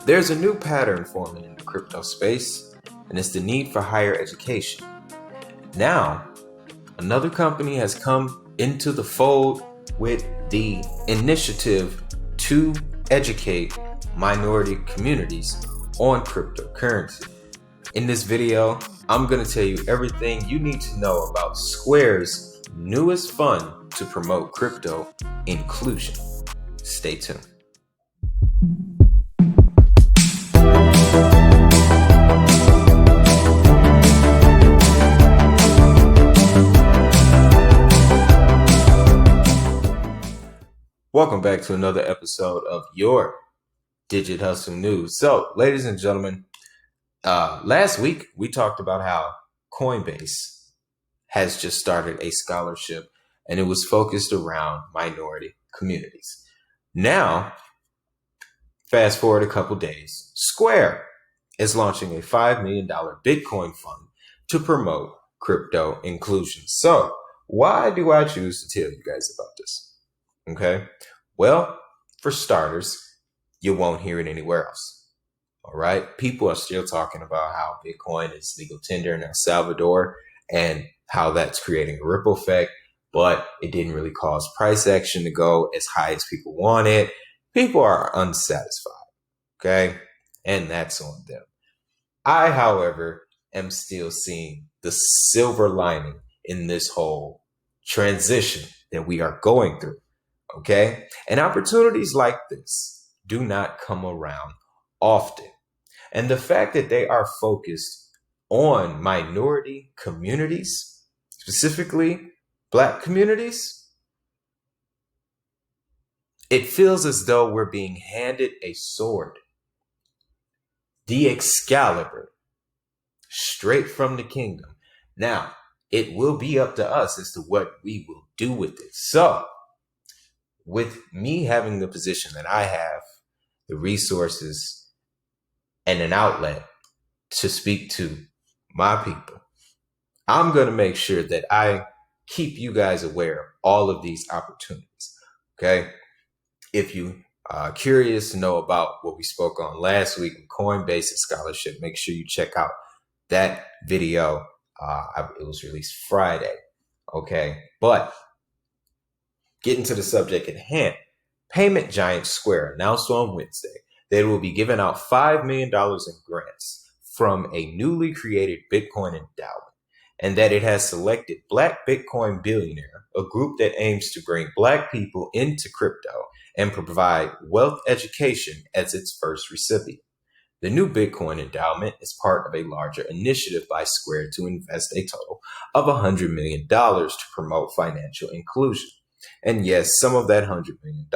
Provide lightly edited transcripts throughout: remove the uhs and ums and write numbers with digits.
There's a new pattern forming in the crypto space, and it's the need for higher education. Now, another company has come into the fold with the initiative to educate minority communities on cryptocurrency. In this video, I'm going to tell you everything you need to know about Square's newest fund to promote crypto inclusion. Stay tuned. Welcome back to another episode of your Digit Hustle News. So, ladies and gentlemen, last week we talked about how Coinbase has just started a scholarship and it was focused around minority communities. Now, fast forward a couple days, Square is launching a $5 million Bitcoin fund to promote crypto inclusion. So, why do I choose to tell you guys about this? Okay, well, for starters, you won't hear it anywhere else. All right, people are still talking about how Bitcoin is legal tender in El Salvador and how that's creating a ripple effect, but it didn't really cause price action to go as high as people wanted. People are unsatisfied, okay, and that's on them. I, however, am still seeing the silver lining in this whole transition that we are going through. Okay, and opportunities like this do not come around often. And the fact that they are focused on minority communities, specifically Black communities, it feels as though we're being handed a sword, the Excalibur, straight from the kingdom. Now, it will be up to us as to what we will do with it. So, with me having the position that I have, the resources and an outlet to speak to my people, I'm going to make sure that I keep you guys aware of all of these opportunities. Okay. If you are curious to know about what we spoke on last week with Coinbase scholarship, make sure you check out that video. It was released Friday. Okay. But getting to the subject at hand, payment giant Square announced on Wednesday that it will be giving out $5 million in grants from a newly created Bitcoin endowment, and that it has selected Black Bitcoin Billionaire, a group that aims to bring Black people into crypto and provide wealth education, as its first recipient. The new Bitcoin endowment is part of a larger initiative by Square to invest a total of $100 million to promote financial inclusion. And yes, some of that $100 million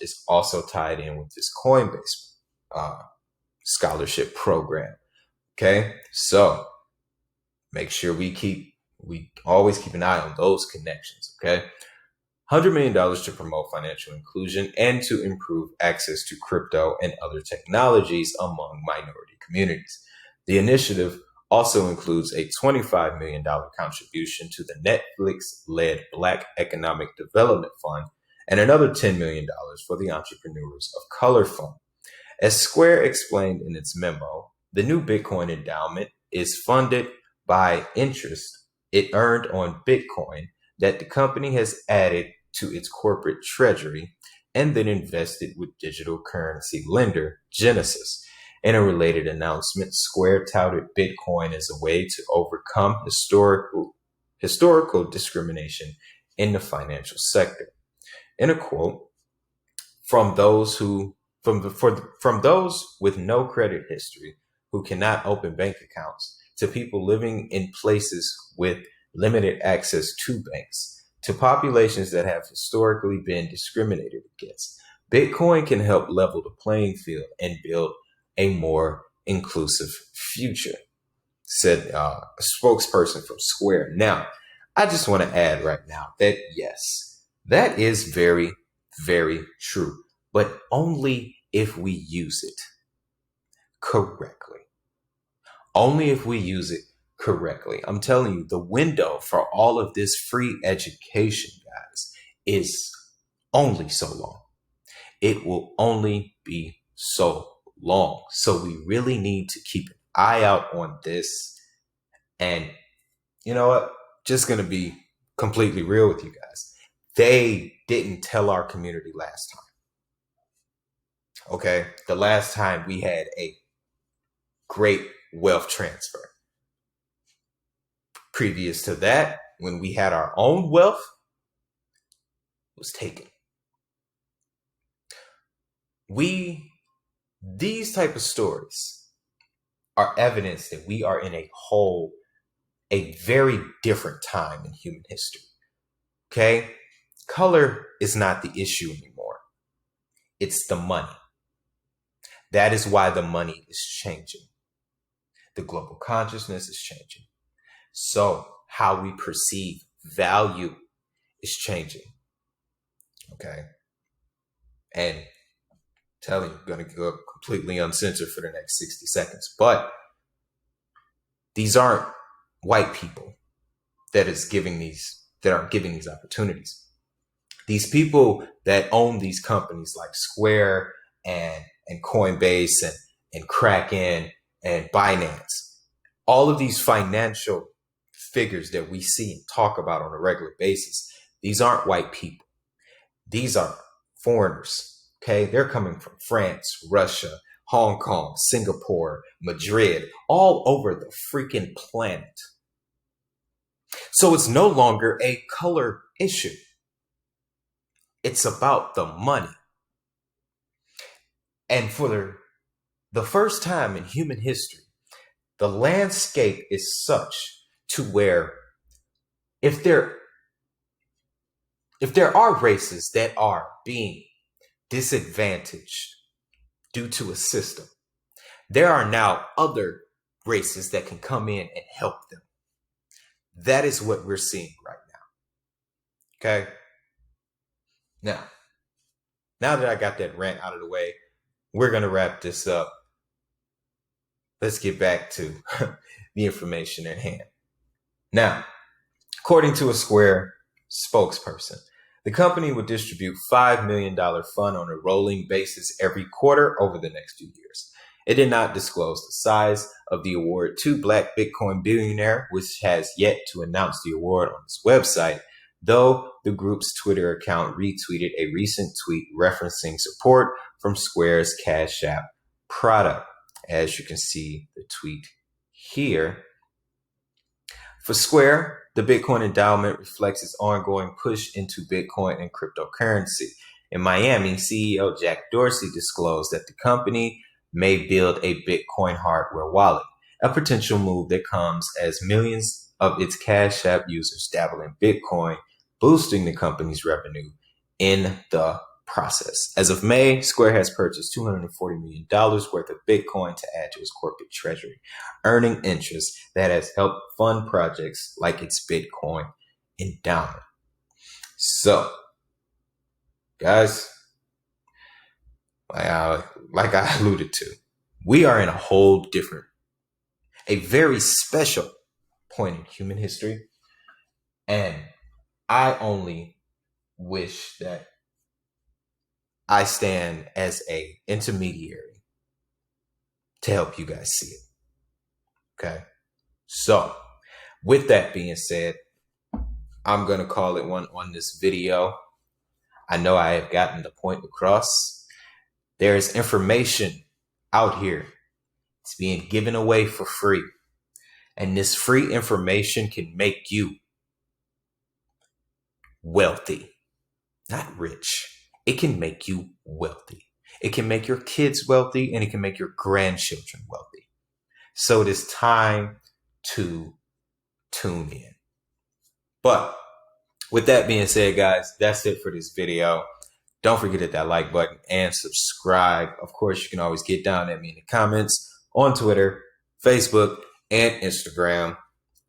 is also tied in with this Coinbase scholarship program. Okay, so make sure we always keep an eye on those connections. Okay, $100 million to promote financial inclusion and to improve access to crypto and other technologies among minority communities. The initiative also includes a $25 million contribution to the Netflix-led Black Economic Development Fund and another $10 million for the Entrepreneurs of Color Fund. As Square explained in its memo, the new Bitcoin endowment is funded by interest it earned on Bitcoin that the company has added to its corporate treasury and then invested with digital currency lender Genesis. In a related announcement, Square touted Bitcoin as a way to overcome historical discrimination in the financial sector. In a quote, from those with no credit history who cannot open bank accounts, to people living in places with limited access to banks, to populations that have historically been discriminated against, Bitcoin can help level the playing field and build a more inclusive future, said a spokesperson from Square. Now, I just want to add right now that yes, that is very, very true, but only if we use it correctly. Only if we use it correctly. I'm telling you, the window for all of this free education, guys, is only so long. It will only be so long. So we really need to keep an eye out on this. And you know what? Just going to be completely real with you guys. They didn't tell our community last time. Okay? The last time we had a great wealth transfer. Previous to that, when we had our own wealth, it was taken. These type of stories are evidence that we are in a very different time in human history. Okay? Color is not the issue anymore. It's the money. That is why the money is changing. The global consciousness is changing. So how we perceive value is changing. Okay? And telling you, I'm going to go completely uncensored for the next 60 seconds. But these aren't white people that are giving these opportunities. These people that own these companies like Square and Coinbase and Kraken and Binance, all of these financial figures that we see and talk about on a regular basis, these aren't white people. These are foreigners. Okay, they're coming from France, Russia, Hong Kong, Singapore, Madrid, all over the freaking planet. So it's no longer a color issue. It's about the money. And for the first time in human history, the landscape is such to where if there are races that are being disadvantaged due to a system, there are now other races that can come in and help them. That is what we're seeing right now. Okay? Now that I got that rant out of the way, we're going to wrap this up. Let's get back to the information at hand. Now, according to a Square spokesperson, the company will distribute $5 million fund on a rolling basis every quarter over the next few years. It did not disclose the size of the award to Black Bitcoin Billionaire, which has yet to announce the award on its website, though the group's Twitter account retweeted a recent tweet referencing support from Square's Cash App product. As you can see the tweet here. For Square, the Bitcoin endowment reflects its ongoing push into Bitcoin and cryptocurrency. In Miami, CEO Jack Dorsey disclosed that the company may build a Bitcoin hardware wallet, a potential move that comes as millions of its Cash App users dabble in Bitcoin, boosting the company's revenue in the process. As of May, Square has purchased $240 million worth of Bitcoin to add to its corporate treasury, earning interest that has helped fund projects like its Bitcoin endowment. So, guys, like I alluded to, we are in a very special point in human history. And I only wish that I stand as a intermediary to help you guys see it. Okay. So with that being said, I'm going to call it one on this video. I know I have gotten the point across. There is information out here. It's being given away for free. And this free information can make you wealthy, not rich. It can make you wealthy. It can make your kids wealthy, and it can make your grandchildren wealthy. So it is time to tune in. But with that being said, guys, that's it for this video. Don't forget to hit that like button and subscribe. Of course, you can always get down at me in the comments on Twitter, Facebook, and Instagram.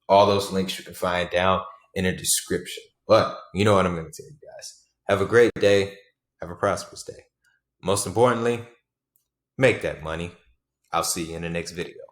All those links you can find down in the description. But you know what I'm going to tell you guys. Have a great day. Have a prosperous day. Most importantly, make that money. I'll see you in the next video.